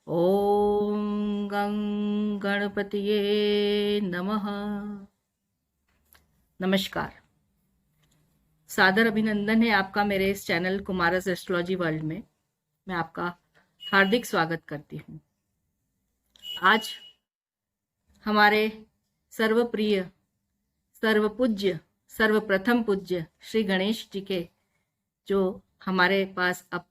ओम गं गणपतिये नमः। नमस्कार, सादर अभिनंदन है आपका मेरे इस चैनल कुमारस एस्ट्रोलॉजी वर्ल्ड में। मैं आपका हार्दिक स्वागत करती हूँ। आज हमारे सर्वप्रिय, सर्वपूज्य, सर्वप्रथम पूज्य श्री गणेश जी के जो हमारे पास अब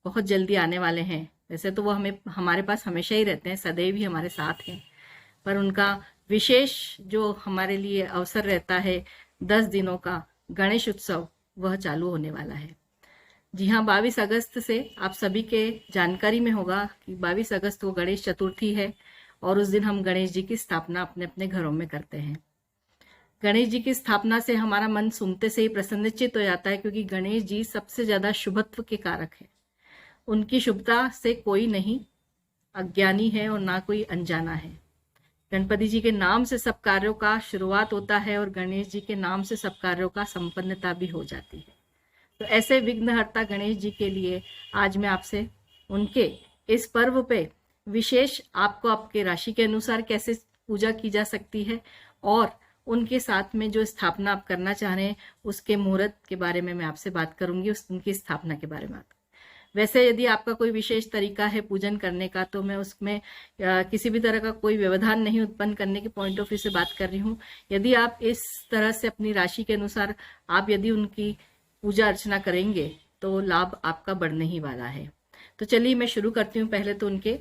बहुत जल्दी आने वाले हैं। वैसे तो वो हमारे पास हमेशा ही रहते हैं, सदैव ही हमारे साथ हैं, पर उनका विशेष जो हमारे लिए अवसर रहता है 10 दिनों का गणेश उत्सव, वह चालू होने वाला है। जी हाँ, 22 अगस्त से आप सभी के जानकारी में होगा कि 22 अगस्त को गणेश चतुर्थी है और उस दिन हम गणेश जी की स्थापना अपने अपने घरों में करते हैं। गणेश जी की स्थापना से हमारा मन सुनते से ही प्रसन्नचित्त हो जाता है, क्योंकि गणेश जी सबसे ज्यादा शुभत्व के कारक है। उनकी शुभता से कोई नहीं अज्ञानी है और ना कोई अनजाना है। गणपति जी के नाम से सब कार्यों का शुरुआत होता है और गणेश जी के नाम से सब कार्यों का संपन्नता भी हो जाती है। तो ऐसे विघ्नहर्ता गणेश जी के लिए आज मैं आपसे उनके इस पर्व पे विशेष आपको आपके राशि के अनुसार कैसे पूजा की जा सकती है और उनके साथ में जो स्थापना आप करना चाह रहे हैं उसके मुहूर्त के बारे में मैं आपसे बात करूंगी, उनकी स्थापना के बारे में। वैसे यदि आपका कोई विशेष तरीका है पूजन करने का, तो मैं उसमें किसी भी तरह का कोई व्यवधान नहीं उत्पन्न करने के पॉइंट ऑफ व्यू से बात कर रही हूँ। यदि आप इस तरह से अपनी राशि के अनुसार आप यदि उनकी पूजा अर्चना करेंगे तो लाभ आपका बढ़ने ही वाला है। तो चलिए मैं शुरू करती हूँ पहले तो उनके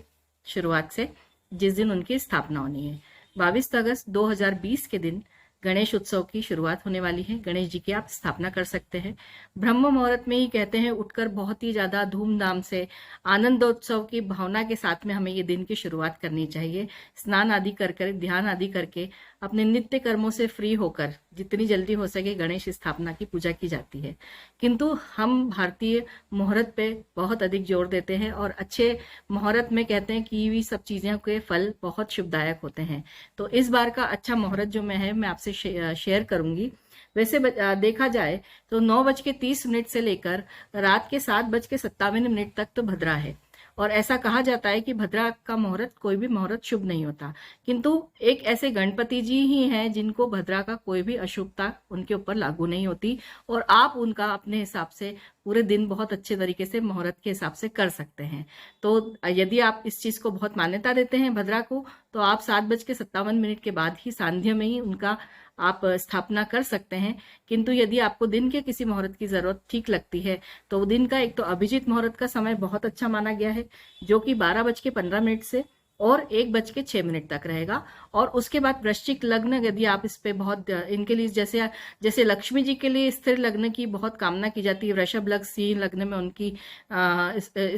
शुरुआत से, जिस दिन उनकी स्थापना होनी है। 22 अगस्त 2020 के दिन गणेश उत्सव की शुरुआत होने वाली है। गणेश जी की आप स्थापना कर सकते हैं। ब्रह्म मुहूर्त में ही कहते हैं उठकर बहुत ही ज्यादा धूमधाम से आनंदोत्सव की भावना के साथ में हमें ये दिन की शुरुआत करनी चाहिए। स्नान आदि कर ध्यान आदि करके अपने नित्य कर्मों से फ्री होकर जितनी जल्दी हो सके गणेश स्थापना की पूजा की जाती है। किंतु हम भारतीय मुहूर्त पे बहुत अधिक जोर देते हैं और अच्छे मुहूर्त में कहते हैं कि ये सब चीजें के फल बहुत शुभदायक होते हैं। तो इस बार का अच्छा मुहूर्त जो मैं आपसे शेयर करूंगी। वैसे देखा जाए तो 9:30 से लेकर रात के 7:57 तक तो भद्रा है और ऐसा कहा जाता है कि भद्रा का मुहूर्त कोई भी मुहूर्त शुभ नहीं होता। किंतु एक ऐसे गणपति जी ही हैं जिनको भद्रा का कोई भी अशुभता उनके ऊपर लागू नहीं होती और आप उनका अपने हिसाब से पूरे दिन बहुत अच्छे तरीके से मुहूर्त के हिसाब से कर सकते हैं। तो यदि आप इस चीज को बहुत मान्यता देते हैं भद्रा को, तो आप 7:57 के बाद ही सांध्य में ही उनका आप स्थापना कर सकते हैं। किंतु यदि आपको दिन के किसी मुहूर्त की जरूरत ठीक लगती है तो दिन का एक तो अभिजीत मुहूर्त का समय बहुत अच्छा माना गया है, जो कि 12:15 से और 1:06 तक रहेगा। और उसके बाद वृश्चिक लग्न, यदि आप इस पे बहुत इनके लिए जैसे जैसे लक्ष्मी जी के लिए स्थिर लग्न की बहुत कामना की जाती है, वृषभ लग्न सिंह लग्न में उनकी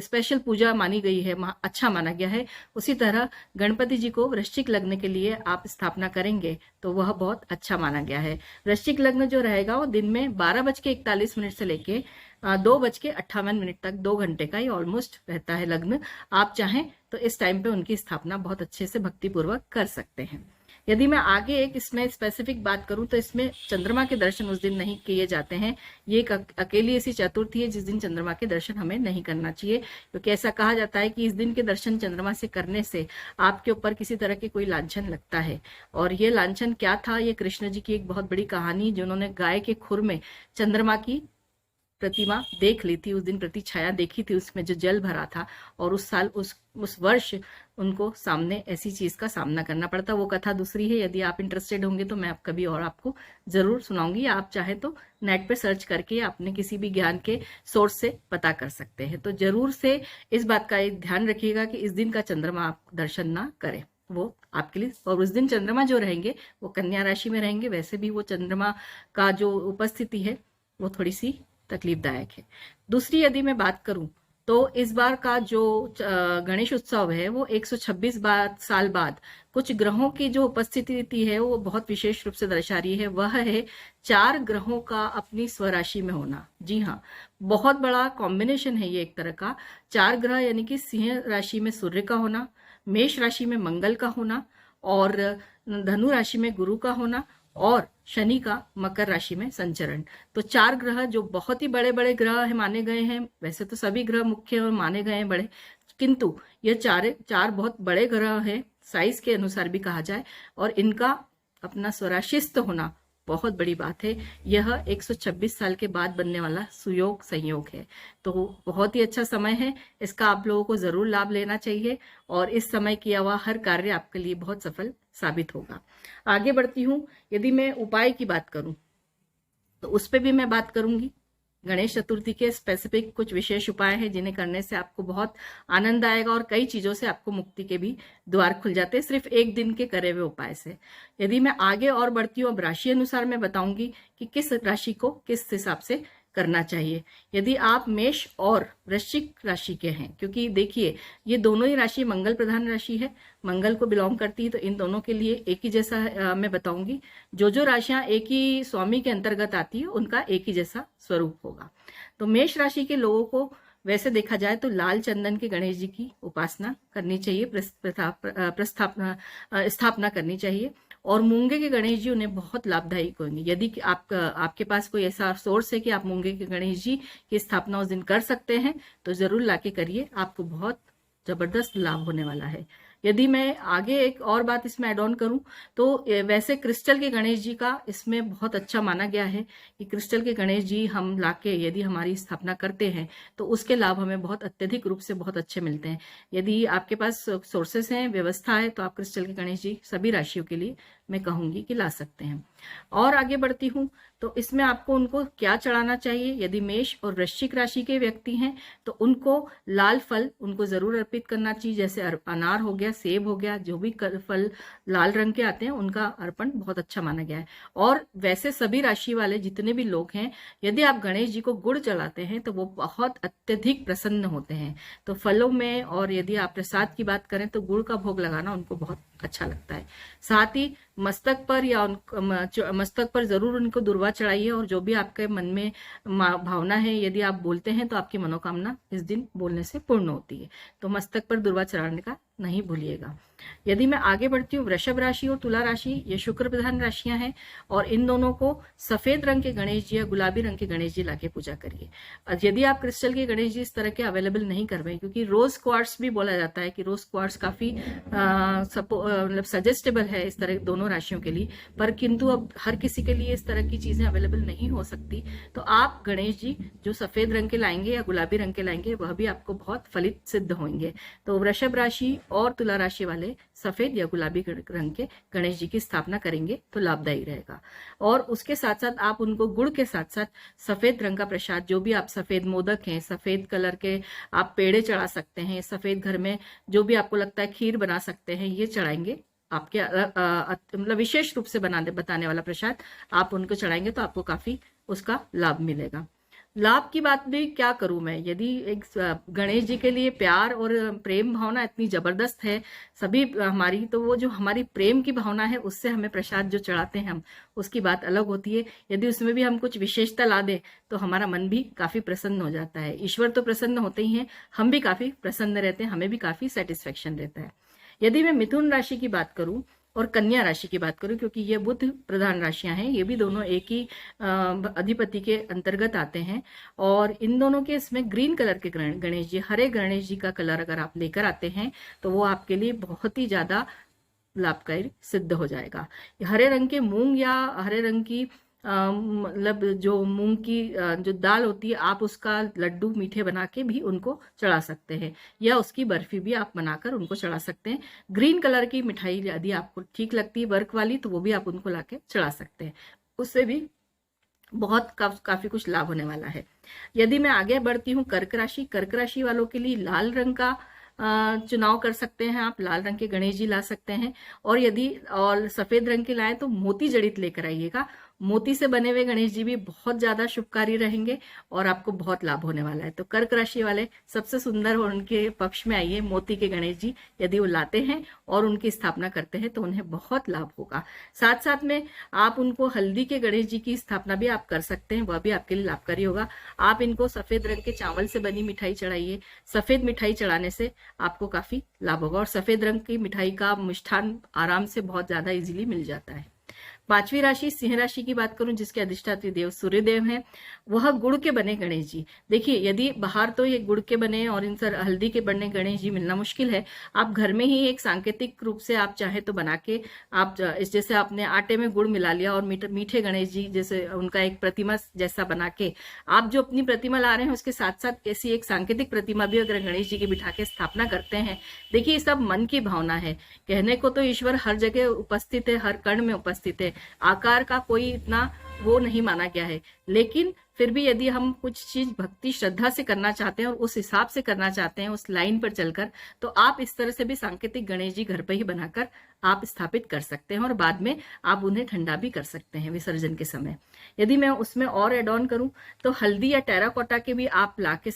स्पेशल पूजा मानी गई है, अच्छा माना गया है। उसी तरह गणपति जी को वृश्चिक लग्न के लिए आप स्थापना करेंगे तो वह बहुत अच्छा माना गया है। वृश्चिक लग्न जो रहेगा वो दिन में 12:41 से लेके 2:58 तक 2 घंटे का ही ऑलमोस्ट रहता है लग्न। आप चाहें तो इस टाइम पे उनकी स्थापना बहुत अच्छे से भक्तिपूर्वक कर सकते हैं। यदि मैं आगे एक इसमें स्पेसिफिक बात करूं तो इसमें चंद्रमा के दर्शन उस दिन नहीं किए जाते हैं। ये एक अकेली ऐसी चतुर्थी है जिस दिन चंद्रमा के दर्शन हमें नहीं करना चाहिए, क्योंकि ऐसा कहा जाता है कि इस दिन के दर्शन चंद्रमा से करने से आपके ऊपर किसी तरह के कोई लांछन लगता है। और ये लांछन क्या था, ये कृष्ण जी की एक बहुत बड़ी कहानी, जिन्होंने गाय के खुर में चंद्रमा की प्रतिमा देख ली थी, उस दिन प्रति छाया देखी थी, उसमें जो जल भरा था, और उस साल उस वर्ष उनको सामने ऐसी चीज का सामना करना पड़ता। वो कथा दूसरी है, यदि आप इंटरेस्टेड होंगे तो मैं कभी और आपको जरूर सुनाऊंगी। आप चाहे तो नेट पे सर्च करके अपने किसी भी ज्ञान के सोर्स से पता कर सकते हैं। तो जरूर से इस बात का एक ध्यान रखिएगा कि इस दिन का चंद्रमा आप दर्शन ना करें, वो आपके लिए। और उस दिन चंद्रमा जो रहेंगे वो कन्या राशि में रहेंगे। वैसे भी वो चंद्रमा का जो उपस्थिति है वो थोड़ी सी तकलीफदायक है। दूसरी यदि मैं बात करूं तो इस बार का जो गणेश उत्सव है वो 126 साल बाद कुछ ग्रहों की जो उपस्थिति है वो बहुत विशेष रूप से दर्शा रही है। वह है 4 ग्रहों का अपनी स्वराशि में होना। जी हाँ, बहुत बड़ा कॉम्बिनेशन है ये एक तरह का। 4 ग्रह यानी कि सिंह राशि में सूर्य का होना, मेष राशि में मंगल का होना और धनु राशि में गुरु का होना और शनि का मकर राशि में संचरण। तो 4 ग्रह जो बहुत ही बड़े बड़े ग्रह है माने गए हैं। वैसे तो सभी ग्रह मुख्य और माने गए हैं बड़े, किंतु ये चार बहुत बड़े ग्रह हैं साइज के अनुसार भी कहा जाए, और इनका अपना स्वराशिस्त होना बहुत बड़ी बात है। यह 126 साल के बाद बनने वाला सुयोग संयोग है, तो बहुत ही अच्छा समय है। इसका आप लोगों को जरूर लाभ लेना चाहिए और इस समय किया हुआ हर कार्य आपके लिए बहुत सफल साबित होगा। आगे बढ़ती हूँ। यदि मैं उपाय की बात करूं तो उस पर भी मैं बात करूंगी। गणेश चतुर्थी के स्पेसिफिक कुछ विशेष उपाय हैं जिन्हें करने से आपको बहुत आनंद आएगा और कई चीजों से आपको मुक्ति के भी द्वार खुल जाते हैं सिर्फ एक दिन के करे हुए उपाय से। यदि मैं आगे और बढ़ती हूँ, अब राशि अनुसार मैं बताऊंगी कि किस राशि को किस हिसाब से करना चाहिए। यदि आप मेष और वृश्चिक राशि के हैं, क्योंकि देखिए ये दोनों ही राशि मंगल प्रधान राशि है, मंगल को बिलोंग करती है, तो इन दोनों के लिए एक ही जैसा मैं बताऊंगी। जो राशियां एक ही स्वामी के अंतर्गत आती है उनका एक ही जैसा स्वरूप होगा। तो मेष राशि के लोगों को वैसे देखा जाए तो लाल चंदन के गणेश जी की उपासना करनी चाहिए, स्थापना करनी चाहिए, और मूंगे के गणेश जी उन्हें बहुत लाभदायक होंगे। यदि आपके पास कोई ऐसा सोर्स है कि आप मूंगे के गणेश जी की स्थापना उस दिन कर सकते हैं तो जरूर लाके करिए, आपको बहुत जबरदस्त लाभ होने वाला है। यदि मैं आगे एक और बात इसमें ऐड ऑन करूं तो वैसे क्रिस्टल के गणेश जी का इसमें बहुत अच्छा माना गया है कि क्रिस्टल के गणेश जी हम लाके यदि हमारी स्थापना करते हैं तो उसके लाभ हमें बहुत अत्यधिक रूप से बहुत अच्छे मिलते हैं। यदि आपके पास सोर्सेस हैं, व्यवस्था है, तो आप क्रिस्टल के गणेश जी सभी राशियों के लिए मैं कहूंगी कि ला सकते हैं। और आगे बढ़ती हूं तो इसमें आपको उनको क्या चढ़ाना चाहिए। यदि मेष और वृश्चिक राशि के व्यक्ति हैं तो उनको लाल फल उनको जरूर अर्पित करना चाहिए, जैसे अनार हो गया, सेब हो गया, जो भी फल लाल रंग के आते हैं उनका अर्पण बहुत अच्छा माना गया है। और वैसे सभी राशि वाले जितने भी लोग हैं, यदि आप गणेश जी को गुड़ चढ़ाते हैं तो वो बहुत अत्यधिक प्रसन्न होते हैं। तो फलों में, और यदि आप प्रसाद की बात करें तो गुड़ का भोग लगाना उनको बहुत अच्छा लगता है। साथ ही मस्तक पर या मस्तक पर जरूर उनको दुर्वा चढ़ाइए, और जो भी आपके मन में भावना है यदि आप बोलते हैं तो आपकी मनोकामना इस दिन बोलने से पूर्ण होती है। तो मस्तक पर दुर्वा चढ़ाने का नहीं भूलिएगा। यदि मैं आगे बढ़ती हूँ, वृषभ राशि और तुला राशि ये शुक्र प्रधान राशियां हैं, और इन दोनों को सफेद रंग के गणेश जी या गुलाबी रंग के गणेश जी लाके पूजा करिए। यदि आप क्रिस्टल के गणेश जी इस तरह के अवेलेबल नहीं कर रहे, क्योंकि रोज क्वार्ट्स भी बोला जाता है कि रोज क्वार्ट्स काफी मतलब सजेस्टेबल है इस तरह दोनों राशियों के लिए, पर किंतु अब हर किसी के लिए इस तरह की चीजें अवेलेबल नहीं हो सकती, तो आप गणेश जी जो सफेद रंग के लाएंगे या गुलाबी रंग के लाएंगे वह भी आपको बहुत फलित सिद्ध होंगे। तो वृषभ राशि और तुला राशि वाले सफेद या गुलाबी रंग के गणेश जी की स्थापना करेंगे तो लाभदायी रहेगा। और उसके साथ साथ आप उनको गुड़ के साथ साथ सफेद रंग का प्रसाद, जो भी आप सफेद मोदक हैं, सफेद कलर के आप पेड़े चढ़ा सकते हैं, सफेद घर में जो भी आपको लगता है खीर बना सकते हैं, ये चढ़ाएंगे। आपके मतलब विशेष रूप से बताने वाला प्रसाद आप उनको चढ़ाएंगे तो आपको काफी उसका लाभ मिलेगा। लाभ की बात भी क्या करूं मैं, यदि एक गणेश जी के लिए प्यार और प्रेम भावना इतनी जबरदस्त है सभी हमारी, तो वो जो हमारी प्रेम की भावना है उससे हमें प्रसाद जो चढ़ाते हैं हम, उसकी बात अलग होती है। यदि उसमें भी हम कुछ विशेषता ला दें तो हमारा मन भी काफी प्रसन्न हो जाता है। ईश्वर तो प्रसन्न होते ही हैं, हम भी काफी प्रसन्न रहते हैं, हमें भी काफी सेटिस्फेक्शन रहता है। यदि मैं मिथुन राशि की बात करूं और कन्या राशि की बात करूं, क्योंकि ये बुध प्रधान राशियां हैं, ये भी दोनों एक ही अधिपति के अंतर्गत आते हैं, और इन दोनों के इसमें ग्रीन कलर के गणेश जी, हरे गणेश जी का कलर अगर आप लेकर आते हैं तो वो आपके लिए बहुत ही ज्यादा लाभकारी सिद्ध हो जाएगा। हरे रंग के मूंग या हरे रंग की मतलब जो मूंग की जो दाल होती है, आप उसका लड्डू मीठे बना के भी उनको चढ़ा सकते हैं, या उसकी बर्फी भी आप बनाकर उनको चढ़ा सकते हैं। ग्रीन कलर की मिठाई यदि आपको ठीक लगती है वर्क वाली, तो वो भी आप उनको लाके चढ़ा सकते हैं, उससे भी बहुत काफी कुछ लाभ होने वाला है। यदि मैं आगे बढ़ती हूँ, कर्क राशि, कर्क राशि वालों के लिए लाल रंग का चुनाव कर सकते हैं आप, लाल रंग के गणेश जी ला सकते हैं, और यदि और सफेद रंग के लाए तो मोती जड़ित लेकर आइएगा। मोती से बने हुए गणेश जी भी बहुत ज्यादा शुभकारी रहेंगे और आपको बहुत लाभ होने वाला है। तो कर्क राशि वाले सबसे सुंदर और उनके पक्ष में आइए, मोती के गणेश जी यदि वो लाते हैं और उनकी स्थापना करते हैं तो उन्हें बहुत लाभ होगा। साथ साथ में आप उनको हल्दी के गणेश जी की स्थापना भी आप कर सकते हैं, वह भी आपके लिए लाभकारी होगा। आप इनको सफेद रंग के चावल से बनी मिठाई चढ़ाइए, सफेद मिठाई चढ़ाने से आपको काफी लाभ होगा, और सफेद रंग की मिठाई का मिष्ठान आराम से बहुत ज्यादा इजीली मिल जाता है। पांचवी राशि सिंह राशि की बात करूं, जिसके अधिष्ठात्री देव सूर्यदेव हैं, वह गुड़ के बने गणेश जी। देखिए, यदि बाहर तो ये गुड़ के बने और इन सर हल्दी के बने गणेश जी मिलना मुश्किल है, आप घर में ही एक सांकेतिक रूप से आप चाहे तो बना के आप इस जैसे आपने आटे में गुड़ मिला लिया और मीठे गणेश जी जैसे उनका एक प्रतिमा जैसा बना के आप जो अपनी प्रतिमा ला रहे हैं उसके साथ साथ ऐसी एक सांकेतिक प्रतिमा भी अगर गणेश जी की बिठा के स्थापना करते हैं, देखिए ये सब मन की भावना है। कहने को तो ईश्वर हर जगह उपस्थित है, हर कण में उपस्थित है, आकार का कोई इतना वो नहीं माना गया है, लेकिन फिर भी यदि हम कुछ चीज भक्ति श्रद्धा से करना चाहते हैं और उस हिसाब से करना चाहते हैं उस लाइन पर चलकर, तो आप इस तरह से भी सांकेतिक गणेश जी घर पर ही बनाकर आप स्थापित कर सकते हैं और बाद में आप उन्हें ठंडा भी कर सकते हैं विसर्जन के समय। यदि मैं उसमें और एड ऑन करूं तो हल्दी या टेराकोटा के भी आप लाके,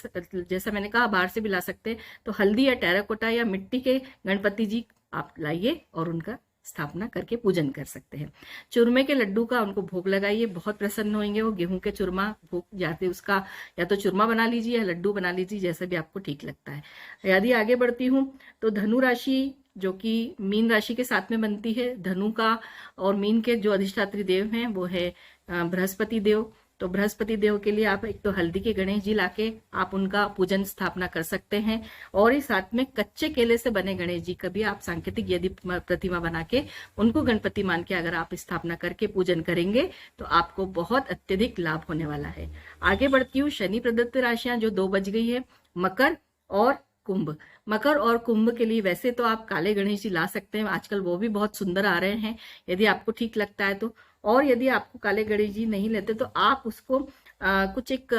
जैसा मैंने कहा बाहर से भी ला सकते हैं, तो हल्दी या टेराकोटा या मिट्टी के गणपति जी आप लाइए और उनका स्थापना करके पूजन कर सकते हैं। चूरमे के लड्डू का उनको भोग लगाइए, बहुत प्रसन्न होंगे वो। गेहूं के चूरमा भोग जाते उसका या तो चूरमा बना लीजिए या लड्डू बना लीजिए, जैसा भी आपको ठीक लगता है। यदि आगे बढ़ती हूँ तो धनु राशि जो कि मीन राशि के साथ में बनती है, धनु का और मीन के जो अधिष्ठात्री देव हैं वो है बृहस्पति देव। तो बृहस्पति देव के लिए आप एक तो हल्दी के गणेश जी लाके आप उनका पूजन स्थापना कर सकते हैं और ही साथ में कच्चे केले से बने गणेश जी का भी आप सांकेतिक यदि प्रतिमा बना के उनको गणपति मान के अगर आप स्थापना करके पूजन करेंगे तो आपको बहुत अत्यधिक लाभ होने वाला है। आगे बढ़ती हूँ, शनि प्रदत्त राशियां जो 2 बज गई है, मकर और कुंभ। मकर और कुंभ के लिए वैसे तो आप काले गणेश जी ला सकते हैं, आजकल वो भी बहुत सुंदर आ रहे हैं यदि आपको ठीक लगता है तो। और यदि आपको काले गणेश जी नहीं लेते तो आप उसको कुछ एक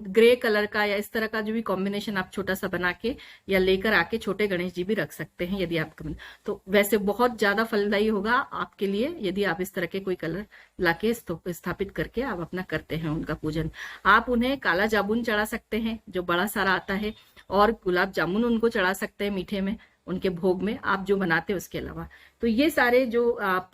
ग्रे कलर का या इस तरह का जो भी कॉम्बिनेशन आप छोटा सा बना के या लेकर आके छोटे गणेश जी भी रख सकते हैं यदि आपका, तो वैसे बहुत ज्यादा फलदायी होगा आपके लिए यदि आप इस तरह के कोई कलर लाके स्थापित करके आप अपना करते हैं उनका पूजन। आप उन्हें काला जामुन चढ़ा सकते हैं जो बड़ा सारा आता है, और गुलाब जामुन उनको चढ़ा सकते हैं मीठे में उनके भोग में आप जो बनाते हैं उसके अलावा। तो ये सारे जो आप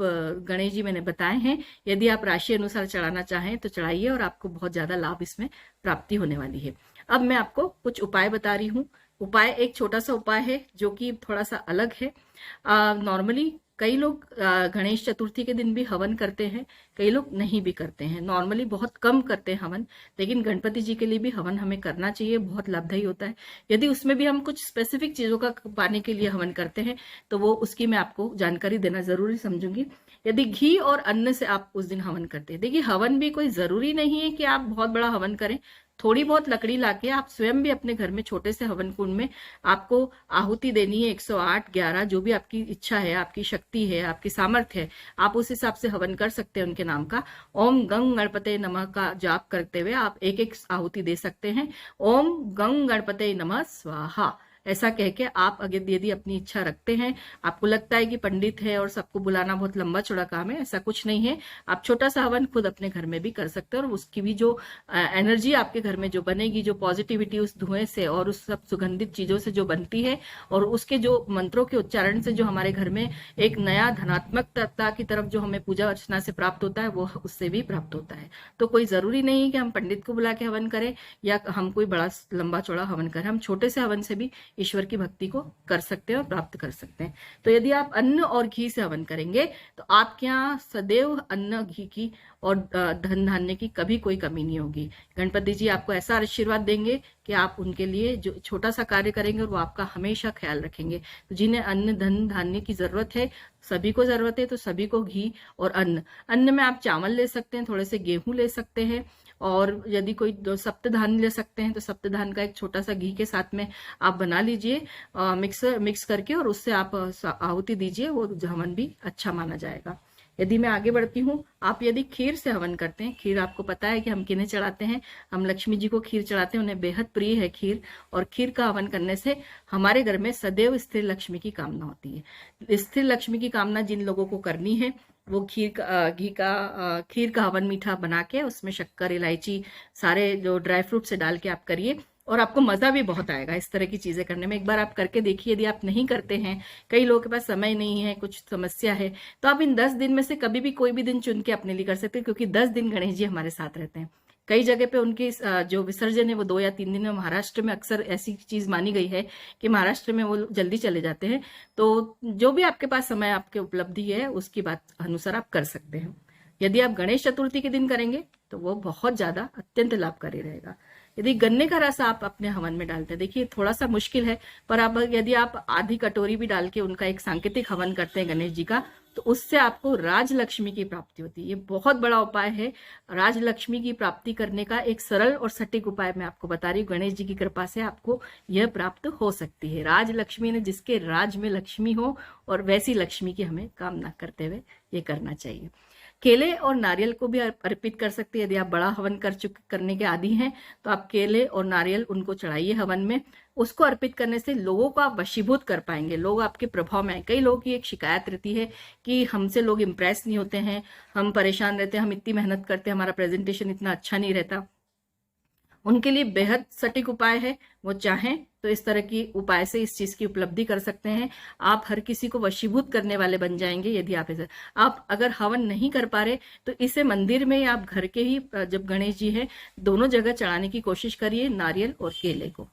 गणेश जी मैंने बताए हैं, यदि आप राशि अनुसार चढ़ाना चाहें तो चढ़ाइए और आपको बहुत ज्यादा लाभ इसमें प्राप्ति होने वाली है। अब मैं आपको कुछ उपाय बता रही हूँ। उपाय एक छोटा सा उपाय है जो कि थोड़ा सा अलग है। नॉर्मली कई लोग गणेश चतुर्थी के दिन भी हवन करते हैं, कई लोग नहीं भी करते हैं, नॉर्मली बहुत कम करते हैं हवन, लेकिन गणपति जी के लिए भी हवन हमें करना चाहिए, बहुत लाभदायी होता है। यदि उसमें भी हम कुछ स्पेसिफिक चीजों का पाने के लिए हवन करते हैं तो वो उसकी मैं आपको जानकारी देना जरूरी समझूंगी। यदि घी और अन्न से आप उस दिन हवन करते हैं, देखिए हवन भी कोई जरूरी नहीं है कि आप बहुत बड़ा हवन करें, थोड़ी बहुत लकड़ी लाके आप स्वयं भी अपने घर में छोटे से हवन कुंड में आपको आहुति देनी है 108, 11 जो भी आपकी इच्छा है, आपकी शक्ति है, आपकी सामर्थ्य है, आप उस हिसाब से हवन कर सकते हैं उनके नाम का। ओम गंग गणपते नमः का जाप करते हुए आप एक एक आहुति दे सकते हैं। ओम गंग गणपते नमः स्वाहा ऐसा कह के आप अगर यदि अपनी इच्छा रखते हैं, आपको लगता है कि पंडित है और सबको बुलाना बहुत लंबा चौड़ा काम है, ऐसा कुछ नहीं है। आप छोटा सा हवन खुद अपने घर में भी कर सकते हैं और उसकी भी जो एनर्जी आपके घर में जो बनेगी, जो पॉजिटिविटी उस धुएं से और उस सब सुगंधित चीजों से जो बनती है और उसके जो मंत्रों के उच्चारण से जो हमारे घर में एक नया धनात्मकता की तरफ जो हमें पूजा अर्चना से प्राप्त होता है वो उससे भी प्राप्त होता है। तो कोई जरूरी नहीं है कि हम पंडित को बुला के हवन करें या हम कोई बड़ा लंबा चौड़ा हवन करें, हम छोटे से हवन से भी ईश्वर की भक्ति को कर सकते हैं और प्राप्त कर सकते हैं। तो यदि आप अन्न और घी से हवन करेंगे तो आपके यहाँ सदैव अन्न घी की और धन धान्य की कभी कोई कमी नहीं होगी। गणपति जी आपको ऐसा आशीर्वाद देंगे कि आप उनके लिए जो छोटा सा कार्य करेंगे और वो आपका हमेशा ख्याल रखेंगे। तो जिन्हें अन्न धन धान्य की जरूरत है, सभी को जरूरत है, तो सभी को घी और अन्न में आप चावल ले सकते हैं, थोड़े से गेहूं ले सकते हैं, और यदि कोई सप्तधान ले सकते हैं तो सप्तधान का एक छोटा सा घी के साथ में आप बना लीजिए मिक्स करके और उससे आप आहुति दीजिए, वो हवन भी अच्छा माना जाएगा। यदि मैं आगे बढ़ती हूँ, आप यदि खीर से हवन करते हैं, खीर आपको पता है कि हम किन्हें चढ़ाते हैं, हम लक्ष्मी जी को खीर चढ़ाते हैं, उन्हें बेहद प्रिय है खीर, और खीर का हवन करने से हमारे घर में सदैव स्थिर लक्ष्मी की कामना होती है। स्थिर लक्ष्मी की कामना जिन लोगों को करनी है वो खीर का हवन मीठा बना के उसमें शक्कर, इलायची, सारे जो ड्राई फ्रूट से डाल के आप करिए और आपको मजा भी बहुत आएगा इस तरह की चीजें करने में। एक बार आप करके देखिए। यदि आप नहीं करते हैं, कई लोगों के पास समय नहीं है, कुछ समस्या है, तो आप इन 10 दिन में से कभी भी कोई भी दिन चुन के अपने लिए कर सकते हैं, क्योंकि 10 दिन गणेश जी हमारे साथ रहते हैं। कई जगह पे उनकी जो विसर्जन है वो 2 या 3 दिन में, महाराष्ट्र में अक्सर ऐसी चीज मानी गई है कि महाराष्ट्र में वो जल्दी चले जाते हैं। तो जो भी आपके पास समय आपके उपलब्धि है उसकी बात अनुसार आप कर सकते हैं। यदि आप गणेश चतुर्थी के दिन करेंगे तो वो बहुत ज्यादा अत्यंत लाभकारी रहेगा। यदि गन्ने का रस आप अपने हवन में डालते हैं, देखिए थोड़ा सा मुश्किल है, पर अब यदि आप आधी कटोरी भी डाल के उनका एक सांकेतिक हवन करते हैं गणेश जी का, तो उससे आपको राजलक्ष्मी की प्राप्ति होती है। ये बहुत बड़ा उपाय है। राजलक्ष्मी की प्राप्ति करने का एक सरल और सटीक उपाय मैं आपको बता रही हूँ। गणेश जी की कृपा से आपको यह प्राप्त हो सकती है। राजलक्ष्मी ने जिसके राज में लक्ष्मी हो, और वैसी लक्ष्मी की हमें कामना करते हुए ये करना चाहिए। केले और नारियल को भी अर्पित कर सकते हैं। यदि आप बड़ा हवन करने के आदी हैं तो आप केले और नारियल उनको चढ़ाइए हवन में। उसको अर्पित करने से लोगों को आप वशीभूत कर पाएंगे, लोग आपके प्रभाव में आए। कई लोगों की एक शिकायत रहती है कि हमसे लोग इम्प्रेस नहीं होते हैं, हम परेशान रहते हैं, हम इतनी मेहनत करते हैं, हमारा प्रेजेंटेशन इतना अच्छा नहीं रहता। उनके लिए बेहद सटीक उपाय है। वो चाहें तो इस तरह की उपाय से इस चीज की उपलब्धि कर सकते हैं। आप हर किसी को वशीभूत करने वाले बन जाएंगे। यदि आप अगर हवन नहीं कर पा रहे तो इसे मंदिर में या आप घर के ही, जब गणेश जी है, दोनों जगह चढ़ाने की कोशिश करिए, नारियल और केले को।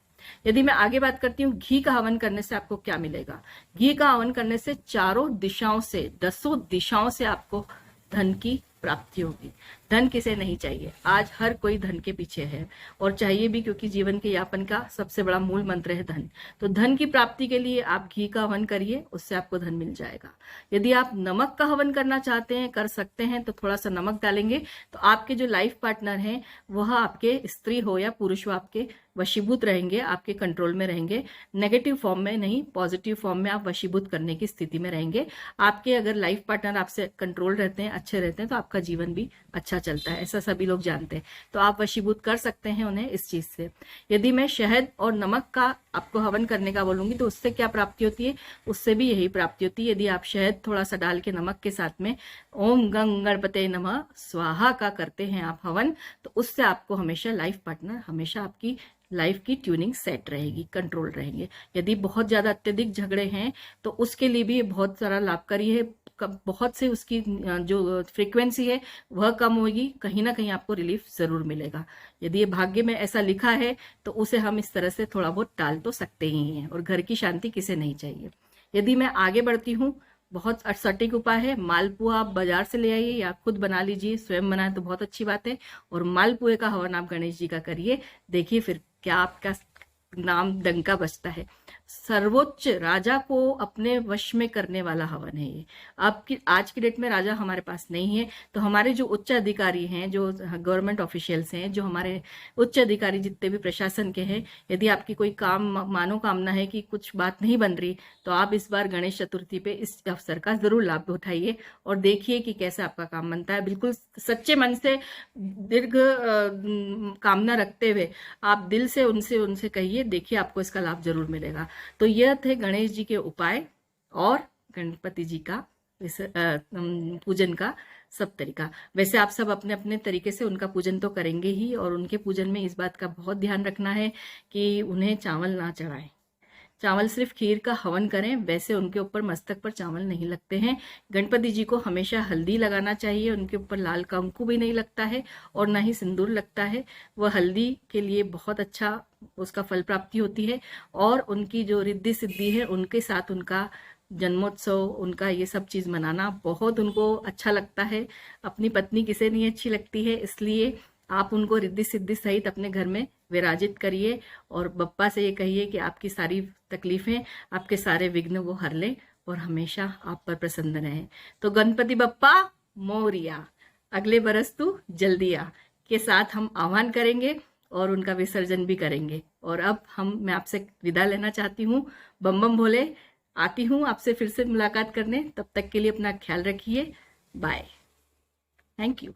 यदि मैं आगे बात करती हूँ घी का हवन करने से आपको क्या मिलेगा। घी का हवन करने से चारों दिशाओं से, 10 दिशाओं से आपको धन की प्राप्ति होगी। धन किसे नहीं चाहिए, आज हर कोई धन के पीछे है, और चाहिए भी, क्योंकि जीवन के यापन का सबसे बड़ा मूल मंत्र है धन। तो धन की प्राप्ति के लिए आप घी का हवन करिए, उससे आपको धन मिल जाएगा। यदि आप नमक का हवन करना चाहते हैं, कर सकते हैं, तो थोड़ा सा नमक डालेंगे तो आपके जो लाइफ पार्टनर हैं वह आपके स्त्री हो या पुरुष हो, आपके वशीभूत रहेंगे, आपके कंट्रोल में रहेंगे। नेगेटिव फॉर्म में नहीं, पॉजिटिव फॉर्म में आप वशीभूत करने की स्थिति में रहेंगे। आपके अगर लाइफ पार्टनर आपसे कंट्रोल रहते हैं, अच्छे रहते हैं, तो आपका जीवन भी अच्छा चलता है, ऐसा सभी लोग जानते हैं। तो आप वशीभूत कर सकते हैं उन्हें इस चीज से। यदि मैं शहद और नमक का आपको हवन करने का बोलूंगी तो उससे क्या प्राप्ति होती है, उससे भी यही प्राप्ति होती है। यदि आप शहद थोड़ा सा डाल के नमक के साथ में ओम गंग गणपते नमः स्वाहा का करते हैं आप हवन, तो उससे आपको हमेशा लाइफ पार्टनर, हमेशा आपकी लाइफ की ट्यूनिंग सेट रहेगी, कंट्रोल रहेंगे। यदि बहुत ज्यादा अत्यधिक झगड़े हैं तो उसके लिए भी बहुत सारा लाभकारी है। बहुत से उसकी जो फ्रीक्वेंसी है वह कम होगी, कहीं ना कहीं आपको रिलीफ जरूर मिलेगा। यदि ये भाग्य में ऐसा लिखा है तो उसे हम इस तरह से थोड़ा बहुत टाल तो सकते ही हैं, और घर की शांति किसे नहीं चाहिए। यदि मैं आगे बढ़ती हूँ, बहुत सटीक उपाय है। मालपुआ आप बाजार से ले आइए या खुद बना लीजिए, स्वयं बनाए तो बहुत अच्छी बात है। और मालपुए का हवन आप गणेश जी का करिए, देखिए फिर क्या आपका नाम डंका बजता है। सर्वोच्च राजा को अपने वश में करने वाला हवन है ये। आपकी आज की डेट में राजा हमारे पास नहीं है, तो हमारे जो उच्च अधिकारी हैं, जो गवर्नमेंट ऑफिशियल्स हैं, जो हमारे उच्च अधिकारी जितने भी प्रशासन के हैं, यदि आपकी कोई काम मानोकामना है कि कुछ बात नहीं बन रही, तो आप इस बार गणेश चतुर्थी पे इस अवसर का जरूर लाभ उठाइए और देखिए कि कैसे आपका काम बनता है। बिल्कुल सच्चे मन से, दीर्घ कामना रखते हुए आप दिल से उनसे कहिए, देखिए आपको इसका लाभ जरूर मिलेगा। तो यह थे गणेश जी के उपाय और गणपति जी का पूजन का सब तरीका। वैसे आप सब अपने अपने तरीके से उनका पूजन तो करेंगे ही, और उनके पूजन में इस बात का बहुत ध्यान रखना है कि उन्हें चावल ना चढ़ाएं। चावल सिर्फ खीर का हवन करें, वैसे उनके ऊपर मस्तक पर चावल नहीं लगते हैं। गणपति जी को हमेशा हल्दी लगाना चाहिए, उनके ऊपर लाल कंकु भी नहीं लगता है और ना ही सिंदूर लगता है। वह हल्दी के लिए बहुत अच्छा उसका फल प्राप्ति होती है, और उनकी जो रिद्धि सिद्धि है उनके साथ उनका जन्मोत्सव, उनका ये सब चीज मनाना बहुत उनको अच्छा लगता है। अपनी पत्नी किसे नहीं अच्छी लगती है, इसलिए आप उनको रिद्धि सिद्धि सहित अपने घर में विराजित करिए, और बप्पा से ये कहिए कि आपकी सारी तकलीफें, आपके सारे विघ्न वो हर ले और हमेशा आप पर प्रसन्न रहें। तो गणपति बप्पा मोरिया, अगले बरस तू जल्दी आ के साथ हम आह्वान करेंगे और उनका विसर्जन भी करेंगे। और अब मैं आपसे विदा लेना चाहती हूँ। बम बम भोले, आती हूँ आपसे फिर से मुलाकात करने। तब तक के लिए अपना ख्याल रखिए। बाय। Thank you.